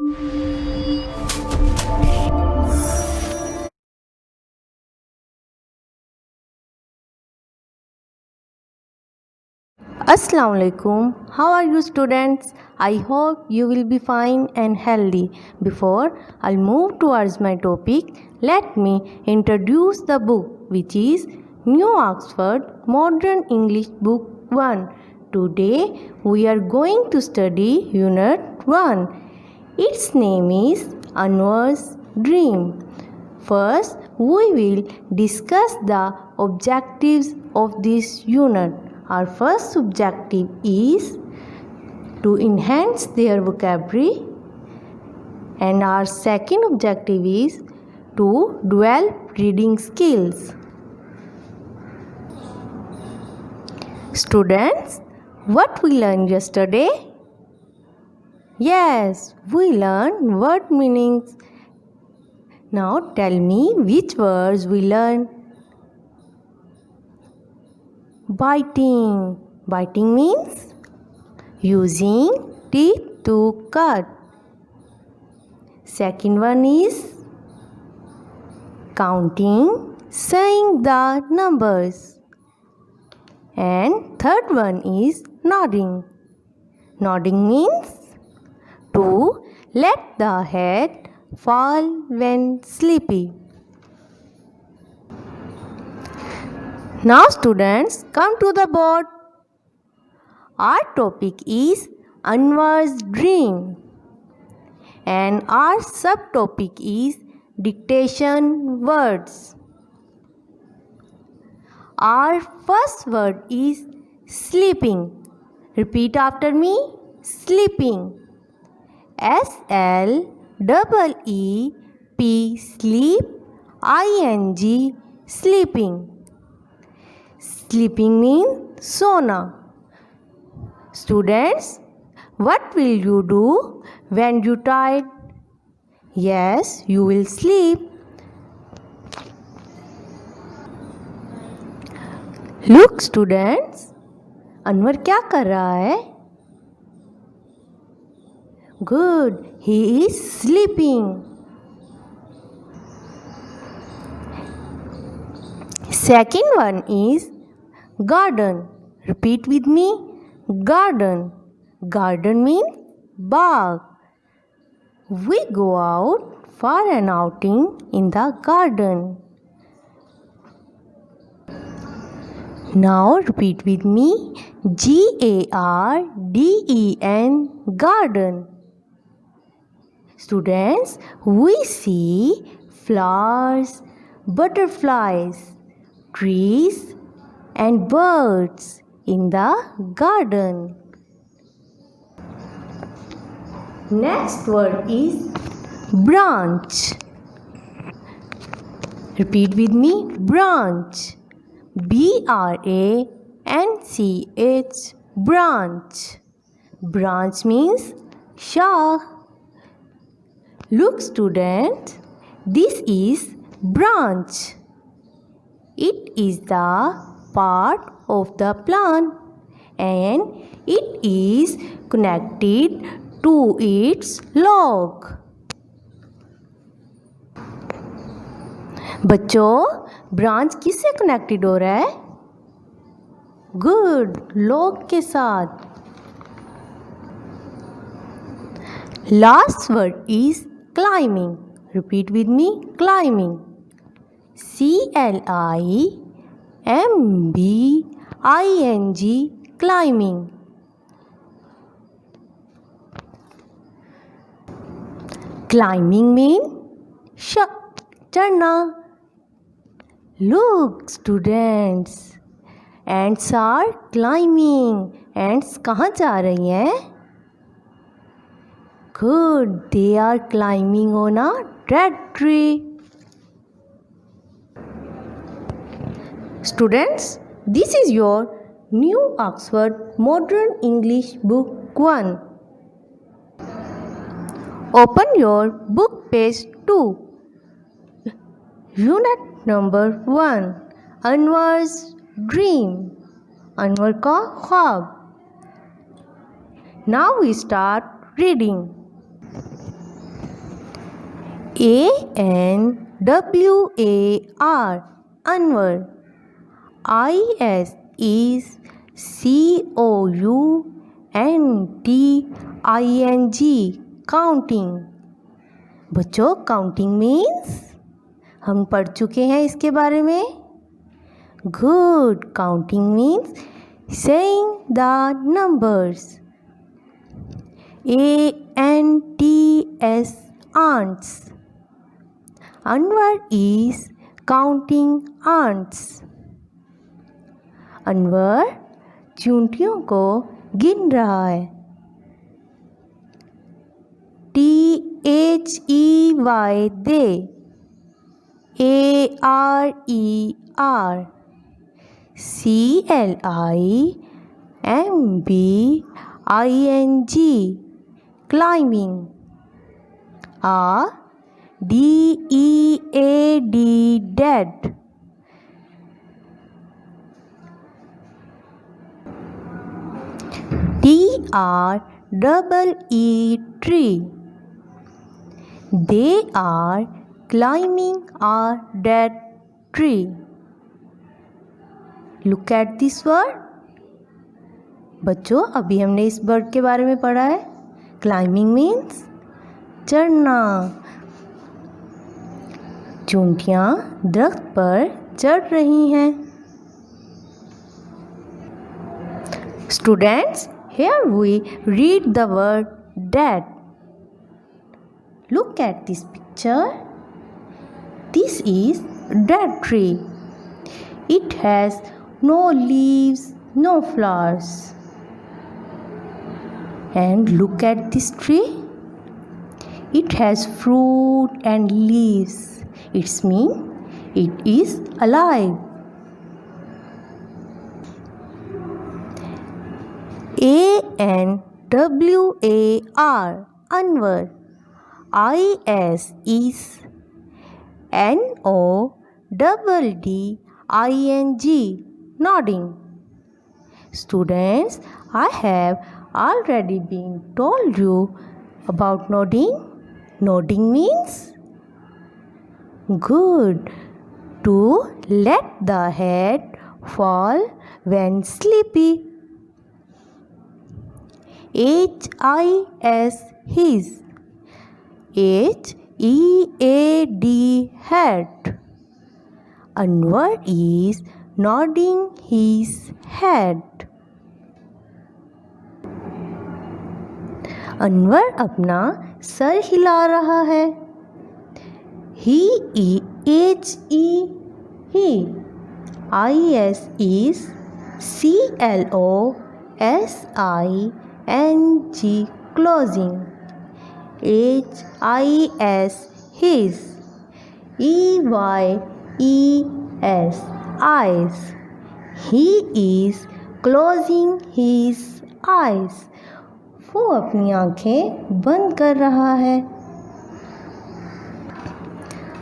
Assalamu alaikum. How are you students? I hope you will be fine and healthy. Before I'll move towards my topic, let me introduce the book, which is New Oxford Modern English Book 1. Today we are going to study Unit 1. Its name is Anwar's Dream. First, we will discuss the objectives of this unit. Our first objective is to enhance their vocabulary, and our second objective is to develop reading skills. Students, what we learned yesterday? Yes, we learned word meanings. Now tell me which words we learned. Biting. Biting means using teeth to cut. Second one is counting, saying the numbers. And third one is nodding. Nodding means to let the head fall when sleepy. Now students, come to the board. Our topic is Anwar's Dream, and our subtopic is dictation words. Our first word is sleeping. Repeat after me. Sleeping. S-L-E-E-P, sleep, I-N-G, sleeping. Sleeping means sona. Students, what will you do when you tired? Yes, you will sleep. Look students, Anwar क्या कर रहा है? Good, he is sleeping. Second one is garden. Repeat with me. Garden. Garden means bagh. We go out for an outing in the garden. Now repeat with me. G-A-R-D-E-N, garden. Students, we see flowers, butterflies, trees and birds in the garden. Next word is branch. Repeat with me. Branch. B-R-A-N-C-H, branch. Branch means shakh. Look student, this is branch. It is the part of the plant and it is connected to its log. बच्चों, branch किससे connected हो रहा है? Good, log के साथ. Last word is climbing. Repeat with me. Climbing. C-L-I-M-B-I-N-G, climbing. Climbing means चढ़ना. Look students, ants are climbing. Ants कहाँ जा रही हैं? Good, they are climbing on a red tree. Students, this is your New Oxford Modern English Book 1. Open your book page 2. Unit number 1. Anwar's Dream. Anwar का ख्वाब. Now we start reading. ANWAR, Anwar. ISCOUNTING, counting. बच्चों, counting means हम पढ़ चुके हैं इसके बारे में. Good. Counting means saying the numbers. ANTS, ants. Anwar is counting ants. Anwar चींटियों को गिन रहा है. THEY, they. ARER, CLIMBING, climbing. DEAD, dead. TREE, tree. They are climbing a dead tree. Look at this word. बच्चों, अभी हमने इस word के बारे में पढ़ा है. क्लाइंबिंग मीन्स चढ़ना. चूंटियाँ दरख्त पर चढ़ रही हैं. Students, here we read the word dead. Look at this picture. This is dead tree. It has no leaves, no flowers. And look at this tree. It has fruit and leaves. It means it is alive. ANWAR, Anwar. ISNODDING, nodding. Students, I have already been told you about nodding. Nodding means good, to let the head fall when sleepy. HIS, his. HEAD, head. Anwar is nodding his head. Anwar अपना sir हिला रहा है. He, he. IS is CLOSING, closing. HIS, his. EYES, eyes. He is closing his eyes. वो अपनी आंखें बंद कर रहा है.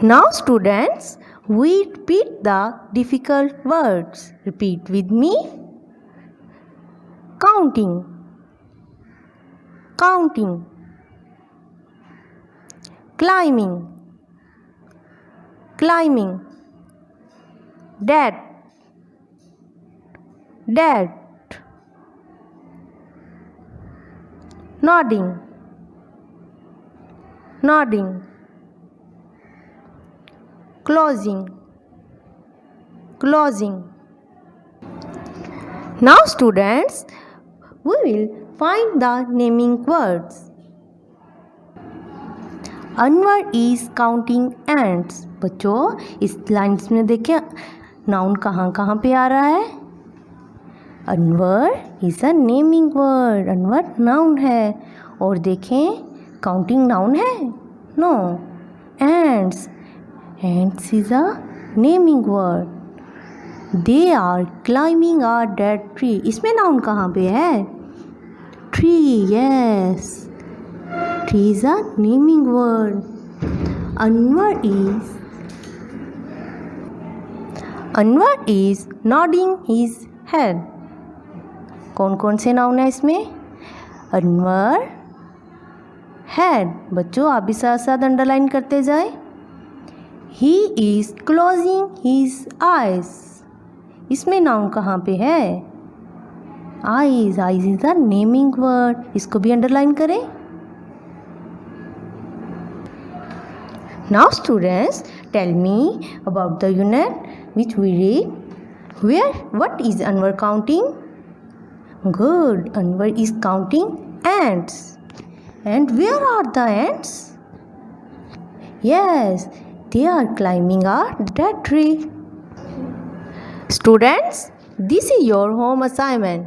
Now students, we repeat the difficult words. Repeat with me. Counting, counting. Climbing, climbing. Dead, dead. Nodding, nodding. Closing, closing. Now students, we will find the naming words. Anwar is counting ants. बच्चों, इस lines में देखें noun कहाँ कहाँ पे आ रहा है. Anwar is a naming word. Anwar noun है. और देखें काउंटिंग नाउन है. No. Ants, ants is a naming word. They are climbing a dead tree. इसमें नाउन कहाँ पे है? Tree. Yes, tree is a naming word. Anwar is nodding his head. कौन कौन से नाउन है इसमें? अनवर, head. बच्चों आप भी साथ साथ अंडरलाइन करते जाएं. He is closing his eyes. इसमें नाउन कहाँ पे है? Eyes. Eyes is a naming word. इसको भी अंडरलाइन करें. Now students, tell me about the unit which we read. What is Anwar counting? Good. Anwar is counting ants. And where are the ants? Yes, they are climbing a dead tree. Students, this is your home assignment.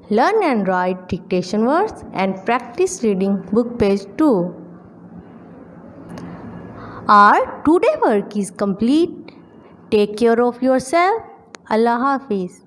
Learn and write dictation words and practice reading book page 2. Our today work is complete. Take care of yourself. Allah Hafiz.